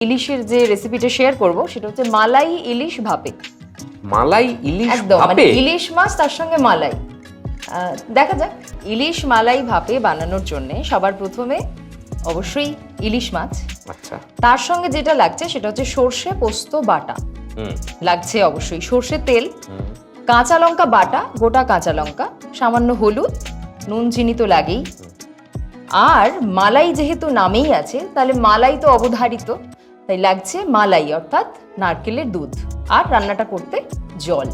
ইলিশের যে রেসিপিটা শেয়ার করব সেটা হচ্ছে মালাই ইলিশ ভাপে। মালাই ইলিশ একদম মানে ভাপে? ইলিশ মাছ তার সঙ্গে মালাই। দেখা যাক। ইলিশ মালাই ভাপে বানানোর জন্য সবার প্রথমে অবশ্যই ইলিশ মাছ, আচ্ছা, তার সঙ্গে যেটা লাগছে সেটা হচ্ছে সর্ষে পোস্ত বাটা লাগছে, অবশ্যই সর্ষে তেল, কাঁচা লঙ্কা বাটা, গোটা কাঁচা লঙ্কা, সামান্য হলুদ, নুন চিনি তো লাগেই। আর মালাই যেহেতু নামেই আছে তাহলে মালাই তো অবধারিত, তাই লাগছে মালাই অর্থাৎ নারকেলের দুধ, আর রান্নাটা করতে জল।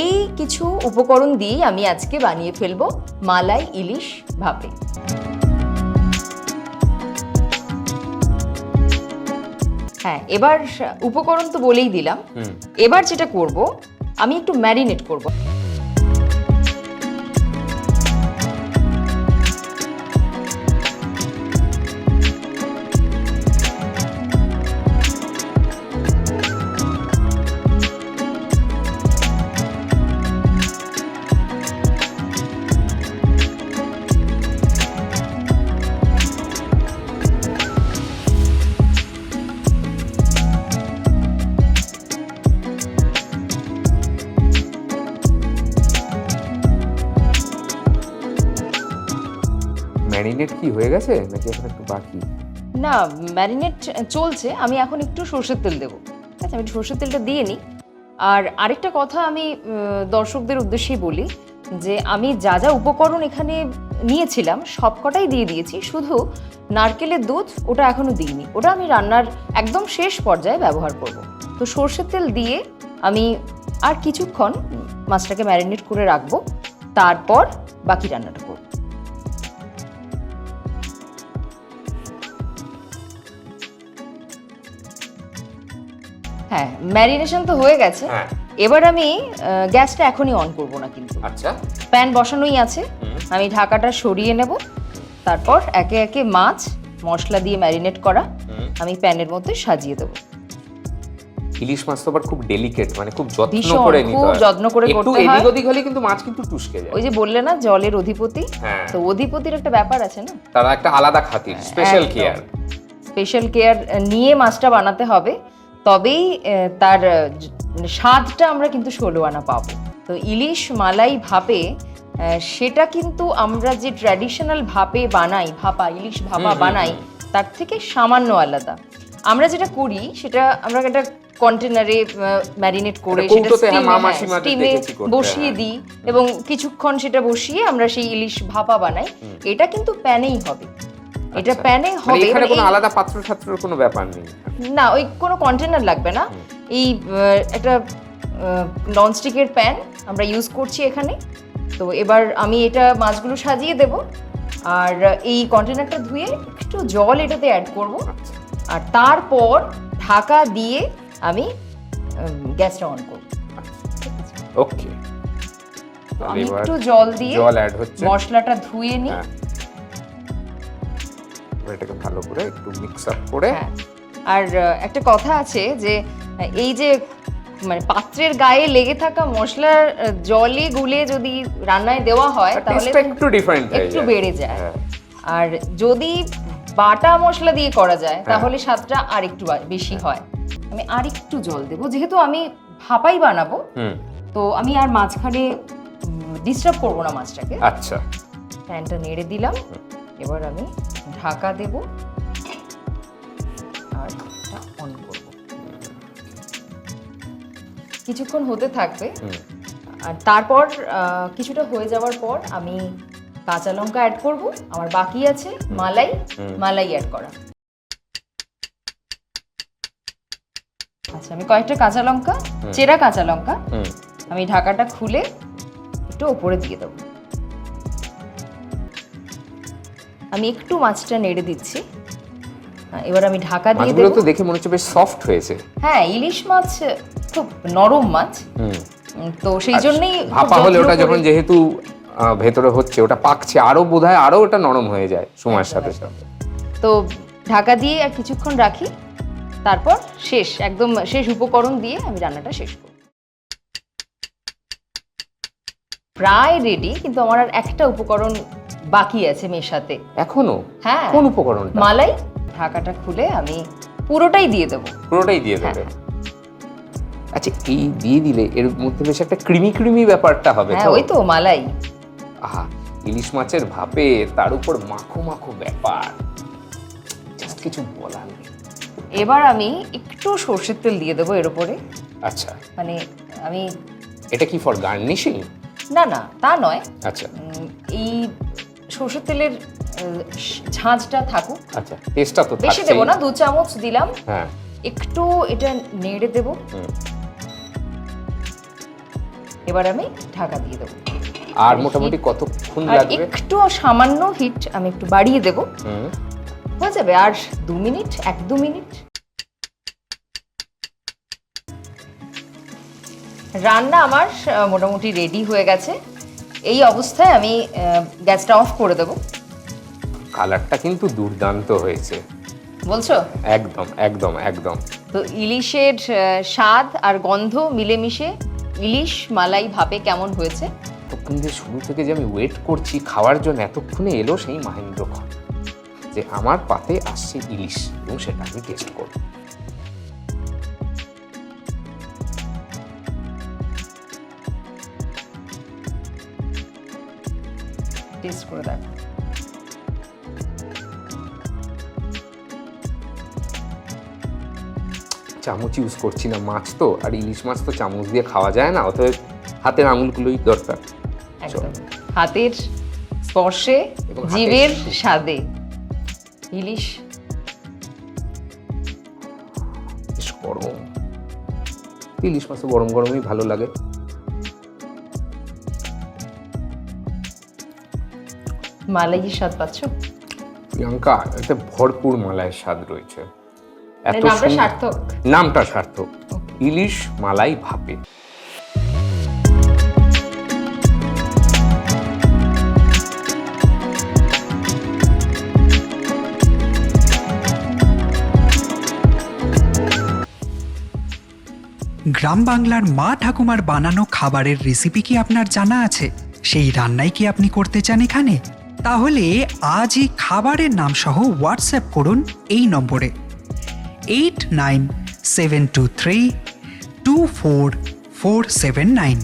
এই কিছু উপকরণ দিয়েই আমি আজকে বানিয়ে ফেলবো মালাই ইলিশ ভাপে। হ্যাঁ, এবার উপকরণ তো বলেই দিলাম। এবার যেটা করব, আমি একটু ম্যারিনেট করব। ম্যারিনেট কি হয়ে গেছে নাকি এখন একটু বাকি? না, ম্যারিনেট চলছে। আমি এখন একটু সরষের তেল দেবো। ঠিক আছে, আমি একটু সরষের তেলটা দিয়ে নিই। আর আরেকটা কথা আমি দর্শকদের উদ্দেশ্যেই বলি যে আমি যা যা উপকরণ এখানে নিয়েছিলাম সবকটাই দিয়ে দিয়েছি, শুধু নারকেলের দুধ ওটা এখনো দিইনি, ওটা আমি রান্নার একদম শেষ পর্যায়ে ব্যবহার করব। তো সরষের তেল দিয়ে আমি আর কিছুক্ষণ মাছটাকে ম্যারিনেট করে রাখবো, তারপর বাকি রান্নাটা করব। হ্যাঁ, ম্যারিনেশন তো হয়ে গেছে। এবার আমি গ্যাসটা এখনই অন করব না কিন্তু। আচ্ছা, প্যান বসানোই আছে, আমি ঢাকাটা সরিয়ে নেব। তারপর একে একে মাছ মশলা দিয়ে ম্যারিনেট করা আমি প্যানের মধ্যে সাজিয়ে দেবো। ইলিশ মাছ তো আবার খুব ডেলিকেট, মানে খুব যত্ন ভীষণ, করে নিতে খুব হয়। যত্ন করে একটু করতে হয়। এদিক ওদিক হলে কিন্তু মাছ কিন্তু টুসকে যায়। ওই যে বললে না জলের অধিপতি, হ্যাঁ। তো অধিপতির একটা ব্যাপার আছে না, তারা একটা আলাদা খাতির, স্পেশাল কেয়ার। স্পেশাল কেয়ার নিয়ে মাছটা বানাতে হবে, তবেই তার স্বাদটা আমরা কিন্তু 16 আনা পাবো। তো ইলিশ মালাই ভাপে সেটা কিন্তু আমরা যে ট্র্যাডিশনাল ভাপে বানাই, ভাপা ইলিশ ভাপা বানাই, তার থেকে সামান্য আলাদা। আমরা যেটা করি সেটা আমরা একটা কন্টেনারে ম্যারিনেট করে সেটা স্টিমে বসিয়ে দিই এবং কিছুক্ষণ সেটা বসিয়ে আমরা সেই ইলিশ ভাপা বানাই। এটা কিন্তু প্যানেই হবে, এটা প্যানে হবে, এখানে কোনো আলাদা পাত্র ছাত্রের কোনো ব্যাপার নেই না, ওই কোনো কন্টেনার লাগবে না। এই একটা ননস্টিকের প্যান আমরা ইউজ করছি এখানে। তো এবার আমি এটা মাছগুলো সাজিয়ে দেব, আর এই কন্টেনারটা ধুয়ে একটু জল এটাতে অ্যাড করব, আর তারপর ঢাকা দিয়ে আমি গ্যাসটা অন করব। ওকে, আমি একটু জল দিয়ে জল অ্যাড হচ্ছে, মশলাটা ধুয়ে নিই। এটাকে ভালো করে একটু মিক্স আপ করে। আর একটা কথা আছে যে এই যে মানে পাত্রের গায়ে লেগে থাকা মশলার জলে গুলে যদি রান্নায় দেওয়া হয় তাহলে একটু ডিফারেন্ট হয়, একটু বেড়ে যায়। আর যদি বাটা মশলা দিয়ে করা যায় তাহলে স্বাদটা আর একটু বেশি হয়। আমি আর একটু জল দেবো, যেহেতু আমি ভাপাই বানাবো, তো আমি আর মাঝখানে ডিস্টার্ব করবো না মাছটাকে। আচ্ছা, প্যানটা নেড়ে দিলাম, এবার আমি ঢাকা দেব আর এটা অন করব। কিছুক্ষণ হতে থাকবে, আর তারপর কিছুটা হয়ে যাওয়ার পর আমি কাঁচা লঙ্কা অ্যাড করব। আমার বাকি আছে মালাই অ্যাড করা। আচ্ছা, আমি কয়েকটা কাঁচা লঙ্কা, চেরা কাঁচা লঙ্কা, আমি ঢাকাটা খুলে একটু ওপরে দিয়ে দেবো। আমি একটু মাছটা নেড়ে দিচ্ছি, এবার আমি ঢাকা দিয়ে দেব। মাছগুলো তো দেখে মনে হচ্ছে বেশ সফট হয়েছে। হ্যাঁ, ইলিশ মাছ খুব নরম মাছ, তো সেই জন্যই ভাপা হলে ওটা যখন যেহেতু ভেতরে হচ্ছে, ওটা পাকছে, আরো বোধহয় আরো ওটা নরম হয়ে যায় সময়ের সাথে সাথে। তো ঢাকা দিয়ে আর কিছুক্ষণ রাখি, তারপর একদম শেষ উপকরণ দিয়ে আমি রান্নাটা শেষ করব। প্রায় রেডি, কিন্তু আমার আর একটা উপকরণ বাকি আছে মেশাতে এখনো। হ্যাঁ, কোন উপকরণ? মালাই। ঢাকাটা খুলে আমি পুরোটাই দিয়ে দেবো। পুরোটাই দিয়ে দেবে? আচ্ছা, এই দিয়ে দিলে এর মধ্যে বেশ একটা ক্রিমি ক্রিমি ব্যাপারটা হবে। হ্যাঁ, ওই তো মালাই। আহা, ইলিশ মাছের ভাপে তার উপর মাখো মাখো ব্যাপার, জাস্ট কিছু বলার নেই। এবার আমি একটু সর্ষের তেল দিয়ে দেবো এর উপরে। আচ্ছা, মানে আমি এটা কি ফর গার্নিশিং? না না, তা নয়। আচ্ছা এই সর্ষের তেলের ঝাঁঝটা থাকুক। আচ্ছা, টেস্টটা তো বেশি দেবো না, 2 চামচ দিলাম। হ্যাঁ, একটু এটা নেড়ে দেবো। এবার আমি ঢাকা দিয়ে দেবো। আর মোটামুটি কতক্ষণ আর লাগবে? একটু সামান্য হিট আমি একটু বাড়িয়ে দেবো। হয়ে যাবে আর 2 মিনিট, 1-2 মিনিট। রান্না আমার মোটামুটি রেডি হয়ে গেছে। এই অবস্থায় আমি গ্যাসটা অফ করে দেবো। কালারটা কিন্তু দুর্দান্ত হয়েছে বলছো? একদম একদম একদম। তো ইলিশের স্বাদ আর গন্ধ মিলেমিশে ইলিশ মালাই ভাপে কেমন হয়েছে? তখন যে শুরু থেকে যে আমি ওয়েট করছি খাওয়ার জন্য, এতক্ষণে এলো সেই মহেন্দ্রক্ষণ যে আমার পাতে আসছে ইলিশ এবং সেটা আমি টেস্ট করব। টেস্ট করে দেখো। চামচ ইউজ করছি না, মাছ তো, আর ইলিশ মাছ তো চামচ দিয়ে খাওয়া যায় না, অতএব হাতের আঙুলগুলোই দরকার। একদম হাতের স্পর্শে, এবং হাতের জিভের স্বাদে ইলিশ। বেশ গরম, ইলিশ মাছ তো গরম গরমই ভালো লাগে। মালাইয়ের স্বাদ পাচ্ছ? প্রিয়াঙ্কা, এতে ভরপুর মালাইয়ের স্বাদ রয়েছে। এত নামটা সুন্দর- সার্থক। নামটা সার্থক, ইলিশ মালাই ভাপে। গ্রাম বাংলার মা ঠাকুমার বানানো খাবারের রেসিপি কি আপনার জানা আছে? সেই রান্নাই কি আপনি করতে চান এখানে? তাহলে আজই খাবারের নাম সহ হোয়াটসঅ্যাপ করুন এই নম্বরে 8972324479।